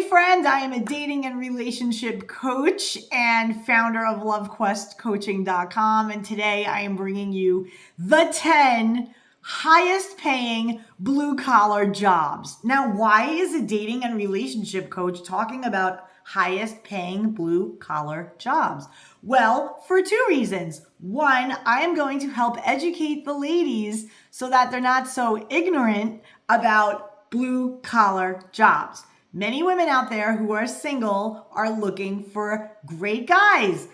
friend, I am a dating and relationship coach and founder of LoveQuestCoaching.com. And today I am bringing you the 10 highest paying blue collar jobs. Now, why is a dating and relationship coach talking about highest paying blue collar jobs? Well, for two reasons. One, I am going to help educate the ladies so that they're not so ignorant about blue collar jobs. Many women out there who are single are looking for great guys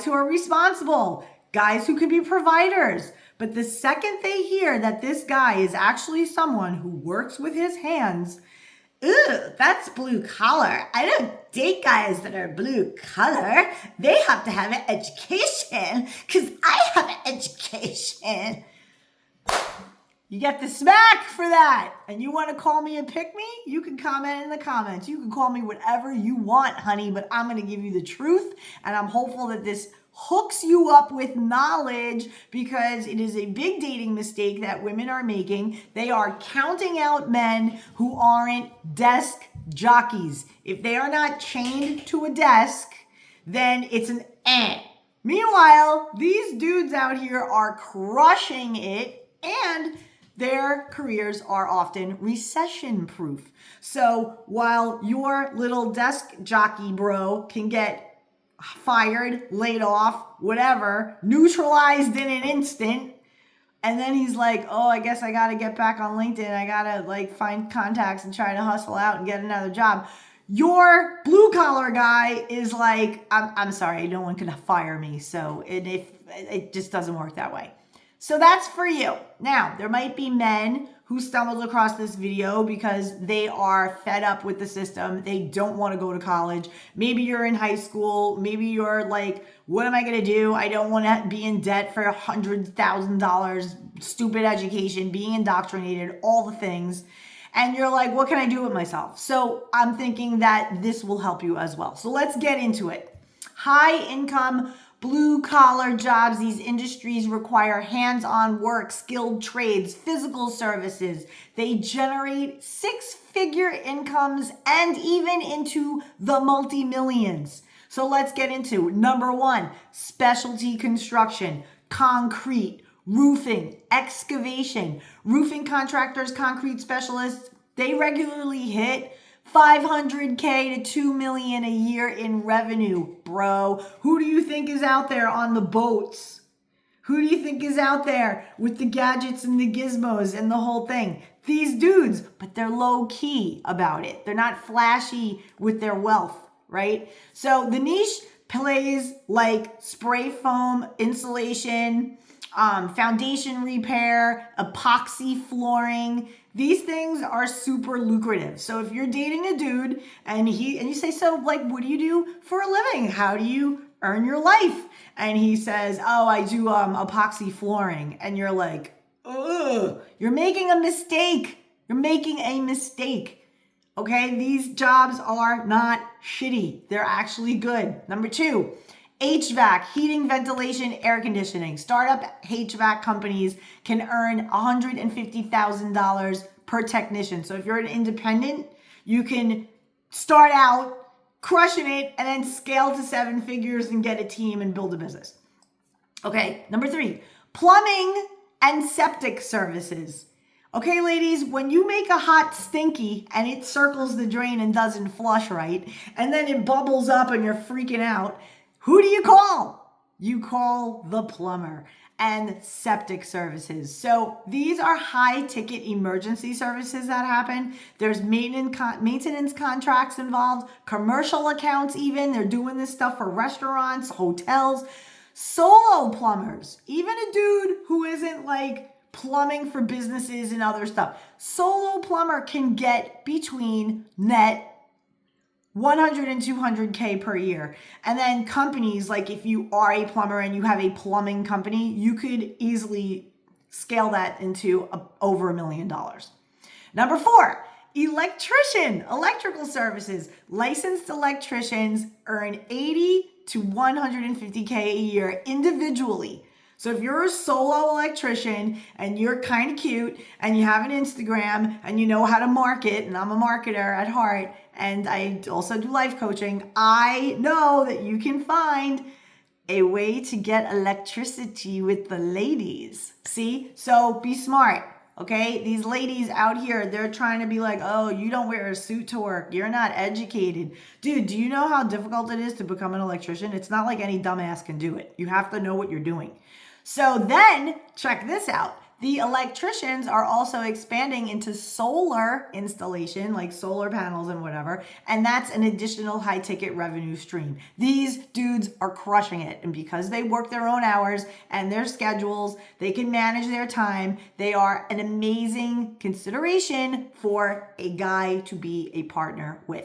who are responsible, guys who can be providers. But the second they hear that this guy is actually someone who works with his hands, ooh, that's blue collar. I don't date guys that are blue collar. They have to have an education because I have an education. You get the smack for that. And you want to call me a pick-me? You can comment in the comments. You can call me whatever you want, honey, but I'm going to give you the truth. And I'm hopeful that this hooks you up with knowledge because it is a big dating mistake that women are making. They are counting out men who aren't desk jockeys. If they are not chained to a desk, then it's an eh. Meanwhile, these dudes out here are crushing it and their careers are often recession proof. So while your little desk jockey bro can get fired, laid off, whatever, neutralized in an instant, and then he's like, oh, I guess I got to get back on LinkedIn. I got to find contacts and try to hustle out and get another job. Your blue collar guy is like, I'm sorry, no one can fire me. So it just doesn't work that way. So that's for you. Now, there might be men who stumbled across this video because they are fed up with the system. They don't want to go to college. Maybe you're in high school. Maybe you're like, what am I going to do? I don't want to be in debt for $100,000, stupid education, being indoctrinated, all the things. And you're like, what can I do with myself? So I'm thinking that this will help you as well. So let's get into it. High income blue collar jobs. These industries require hands-on work, skilled trades, physical services. They generate six-figure incomes and even into the multi-millions. So let's get into number one, specialty construction, concrete, roofing, excavation. Roofing contractors, concrete specialists, they regularly hit $500K to $2 million a year in revenue, bro. Who do you think is out there on the boats? Who do you think is out there with the gadgets and the gizmos and the whole thing? These dudes, but they're low key about it. They're not flashy with their wealth, right? So the niche plays like spray foam insulation, foundation repair, epoxy flooring. These things are super lucrative. So if you're dating a dude and you say, so what do you do for a living? How do you earn your life? And he says, oh, I do epoxy flooring. And you're like, ugh, you're making a mistake. You're making a mistake. Okay, these jobs are not shitty. They're actually good. Number two, HVAC, heating, ventilation, air conditioning. Startup HVAC companies can earn $150,000 per technician. So if you're an independent, you can start out crushing it and then scale to seven figures and get a team and build a business. Okay, number three, plumbing and septic services. Okay, ladies, when you make a hot stinky and it circles the drain and doesn't flush right, and then it bubbles up and you're freaking out, who do you call? You call the plumber and septic services. So these are high ticket emergency services that happen. There's maintenance contracts involved, commercial accounts even. They're doing this stuff for restaurants, hotels, solo plumbers, even a dude who isn't plumbing for businesses and other stuff. Solo plumber can get between net 100 and 200K per year. And then companies, if you are a plumber and you have a plumbing company, you could easily scale that into over $1 million. Number four, electrical services. Licensed electricians earn 80 to 150K a year individually. So if you're a solo electrician and you're kind of cute and you have an Instagram and you know how to market, and I'm a marketer at heart, and I also do life coaching, I know that you can find a way to get electricity with the ladies. See? So be smart. Okay, these ladies out here, they're trying to be like, oh, you don't wear a suit to work. You're not educated. Dude, do you know how difficult it is to become an electrician? It's not like any dumbass can do it. You have to know what you're doing. So then, check this out. The electricians are also expanding into solar installation, like solar panels and whatever, and that's an additional high ticket revenue stream. These dudes are crushing it, and because they work their own hours and their schedules, they can manage their time. They are an amazing consideration for a guy to be a partner with.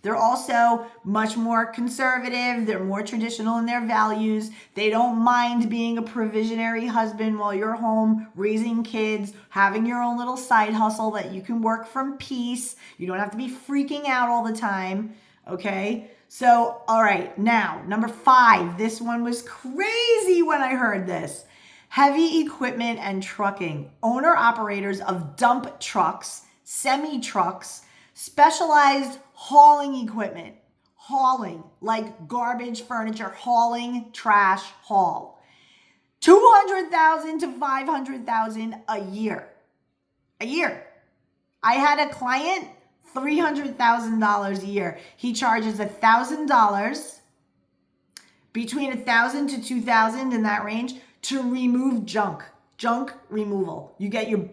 They're also much more conservative. They're more traditional in their values. They don't mind being a provisionary husband while you're home raising kids, having your own little side hustle that you can work from peace. You don't have to be freaking out all the time. Okay? So, all right. Now, number 5. This one was crazy when I heard this. Heavy equipment and trucking. Owner-operators of dump trucks, semi-trucks, specialized hauling equipment, hauling like garbage, furniture, hauling, trash, haul. 200,000 to 500,000 a year. A year. I had a client, $300,000 a year. He charges $1,000, between $1,000 to $2,000 in that range, to remove junk. Junk removal. You get your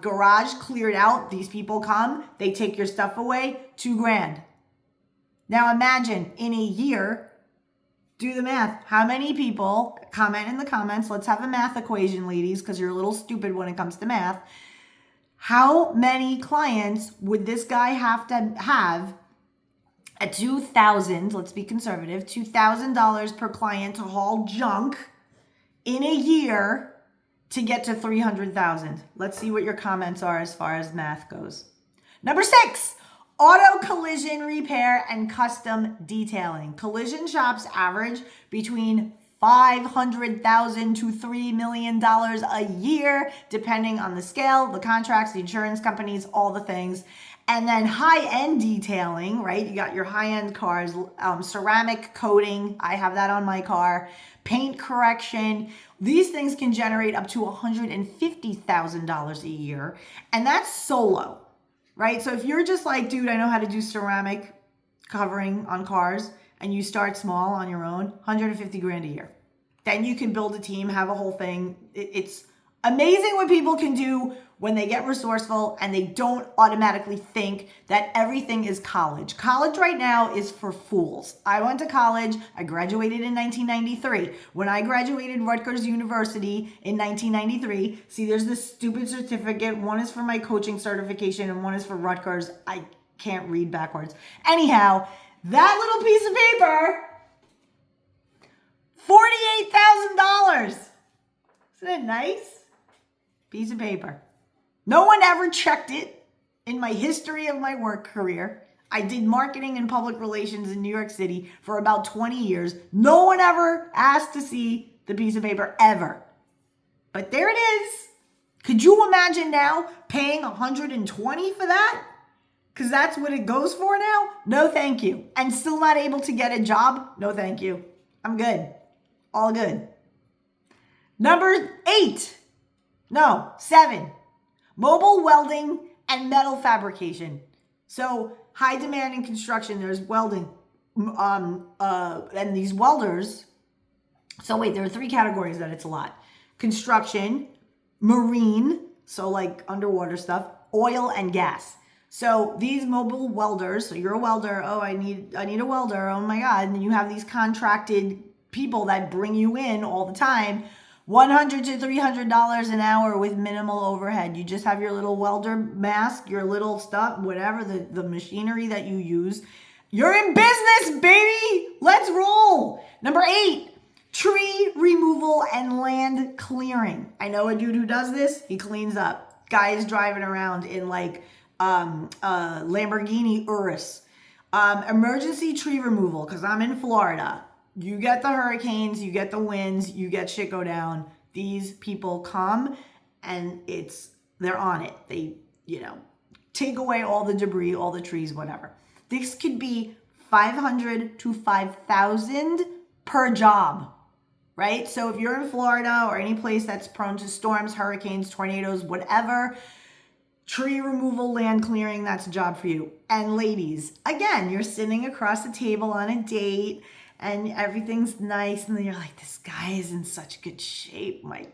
garage cleared out. These people come, they take your stuff away, $2,000. Now imagine in a year, do the math. How many people, comment in the comments, let's have a math equation, ladies, because you're a little stupid when it comes to math. How many clients would this guy have to have at $2,000, let's be conservative, $2,000 per client to haul junk in a year to get to 300,000. Let's see what your comments are as far as math goes. Number 6, auto collision repair and custom detailing. Collision shops average between $500,000 to $3 million a year, depending on the scale, the contracts, the insurance companies, all the things. And then high-end detailing, right? You got your high-end cars, ceramic coating. I have that on my car. Paint correction. These things can generate up to $150,000 a year. And that's solo, right? So if you're just like, dude, I know how to do ceramic covering on cars, and you start small on your own, $150,000 a year. Then you can build a team, have a whole thing. It's amazing what people can do when they get resourceful and they don't automatically think that everything is college. College right now is for fools. I went to college. I graduated in 1993. When I graduated Rutgers University in 1993, see, there's this stupid certificate. One is for my coaching certification and one is for Rutgers. I can't read backwards. Anyhow, that little piece of paper, $48,000. Isn't it nice? Piece of paper. No one ever checked it in my history of my work career. I did marketing and public relations in New York City for about 20 years. No one ever asked to see the piece of paper ever. But there it is. Could you imagine now paying $120 for that? Because that's what it goes for now? No, thank you. And still not able to get a job? No, thank you. I'm good. All good. Number 7. Mobile welding and metal fabrication. So high demand in construction, there's welding. And these welders, so wait, there are 3 categories that it's a lot. Construction, marine, so like underwater stuff, oil and gas. So these mobile welders, so you're a welder, oh, I need a welder, oh my God. And then you have these contracted people that bring you in all the time. $100 to $300 an hour with minimal overhead. You just have your little welder mask, your little stuff, whatever, the machinery that you use. You're in business, baby! Let's roll! Number 8, tree removal and land clearing. I know a dude who does this. He cleans up. Guy is driving around in like Lamborghini Urus. Emergency tree removal, because I'm in Florida. You get the hurricanes, you get the winds, you get shit go down. These people come and they're on it. They, take away all the debris, all the trees, whatever. This could be 500 to 5,000 per job, right? So if you're in Florida or any place that's prone to storms, hurricanes, tornadoes, whatever, tree removal, land clearing, that's a job for you. And ladies, again, you're sitting across the table on a date and everything's nice. And then you're like, this guy is in such good shape. My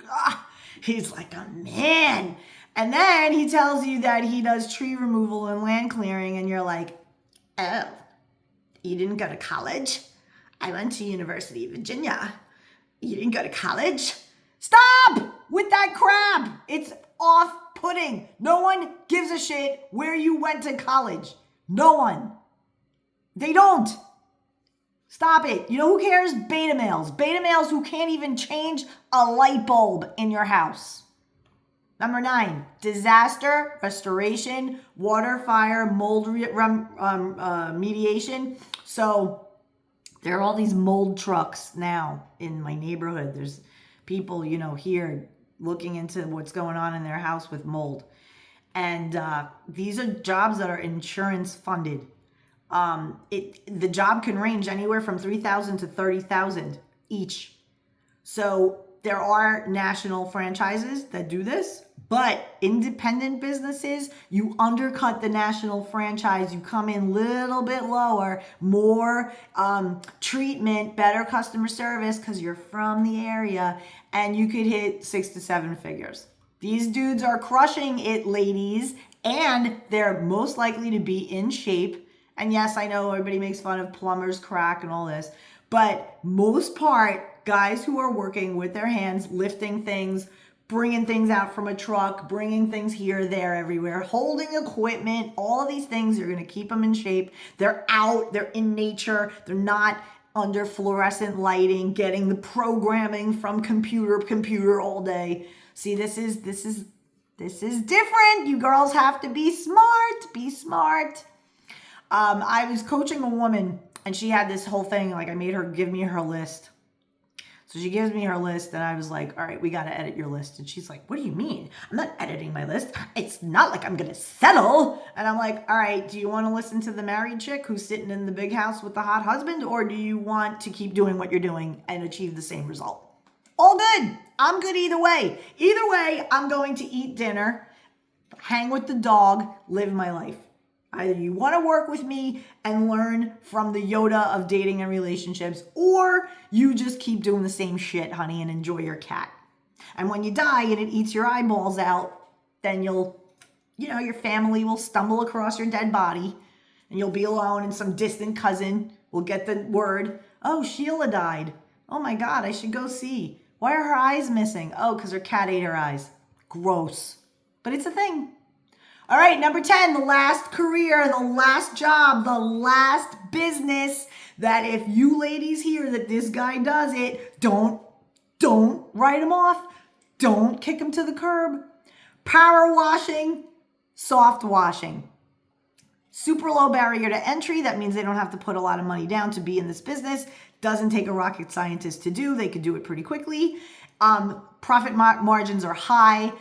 God, he's like a man. And then he tells you that he does tree removal and land clearing. And you're like, oh, you didn't go to college? I went to University of Virginia. You didn't go to college? Stop with that crap. It's off-putting. No one gives a shit where you went to college. No one. They don't. Stop it. You know who cares? Beta males. Beta males who can't even change a light bulb in your house. Number 9, disaster, restoration, water, fire, mold remediation. So there are all these mold trucks now in my neighborhood. There's people, here looking into what's going on in their house with mold. And these are jobs that are insurance funded. The job can range anywhere from $3,000 to $30,000 each. So there are national franchises that do this, but independent businesses, you undercut the national franchise, you come in a little bit lower, more treatment, better customer service because you're from the area, and you could hit 6 to 7 figures. These dudes are crushing it, ladies, and they're most likely to be in shape. And yes, I know everybody makes fun of plumbers, crack, and all this, but most part, guys who are working with their hands, lifting things, bringing things out from a truck, bringing things here, there, everywhere, holding equipment, all of these things are going to keep them in shape. They're out, they're in nature, they're not under fluorescent lighting, getting the programming from computer all day. See, this is different. You girls have to be smart. I was coaching a woman and she had this whole thing, like I made her give me her list. So she gives me her list and I was like, all right, we got to edit your list. And she's like, what do you mean? I'm not editing my list. It's not like I'm going to settle. And I'm like, all right, do you want to listen to the married chick who's sitting in the big house with the hot husband? Or do you want to keep doing what you're doing and achieve the same result? All good. I'm good either way. Either way, I'm going to eat dinner, hang with the dog, live my life. Either you want to work with me and learn from the Yoda of dating and relationships, or you just keep doing the same shit, honey, and enjoy your cat. And when you die and it eats your eyeballs out, then your family will stumble across your dead body and you'll be alone and some distant cousin will get the word, oh, Sheila died. Oh my God, I should go see. Why are her eyes missing? Oh, because her cat ate her eyes. Gross. But it's a thing. All right, number 10, the last career, the last job, the last business that if you ladies hear that this guy does it, don't write him off. Don't kick him to the curb. Power washing, soft washing. Super low barrier to entry. That means they don't have to put a lot of money down to be in this business. Doesn't take a rocket scientist to do. They could do it pretty quickly. Profit margins are high.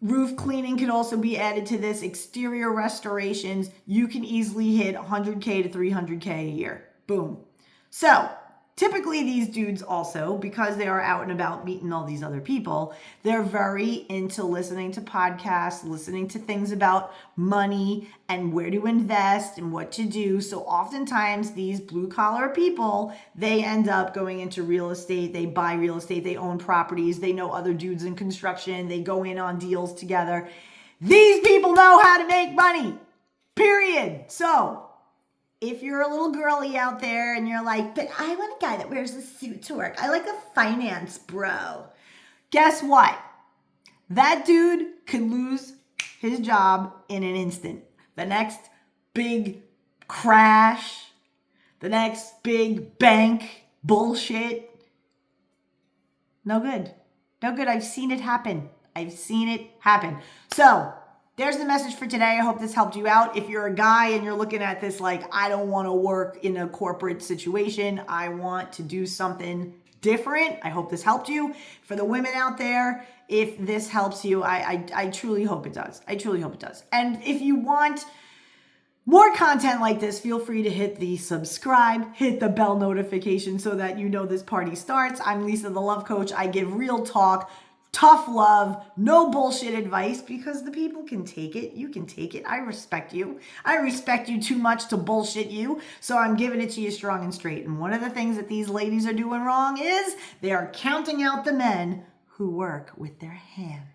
Roof cleaning could also be added to this. Exterior restorations, you can easily hit 100K to 300K a year. Boom. So typically these dudes also, because they are out and about meeting all these other people, they're very into listening to podcasts, listening to things about money and where to invest and what to do. So oftentimes these blue collar people, they end up going into real estate. They buy real estate. They own properties. They know other dudes in construction. They go in on deals together. These people know how to make money, period. So if you're a little girly out there and you're like, but I want a guy that wears a suit to work. I like a finance bro. Guess what? That dude could lose his job in an instant. The next big crash, the next big bank bullshit. No good. No good. I've seen it happen. So there's the message for today. I hope this helped you out. If you're a guy and you're looking at this like, I don't want to work in a corporate situation, I want to do something different, I hope this helped you. For the women out there, if this helps you, I truly hope it does. And if you want more content like this, feel free to hit the subscribe, hit the bell notification so that you know this party starts. I'm Lisa, the Love Coach. I give real talk, tough love, no bullshit advice because the people can take it. You can take it. I respect you. I respect you too much to bullshit you. So I'm giving it to you strong and straight. And one of the things that these ladies are doing wrong is they are counting out the men who work with their hands.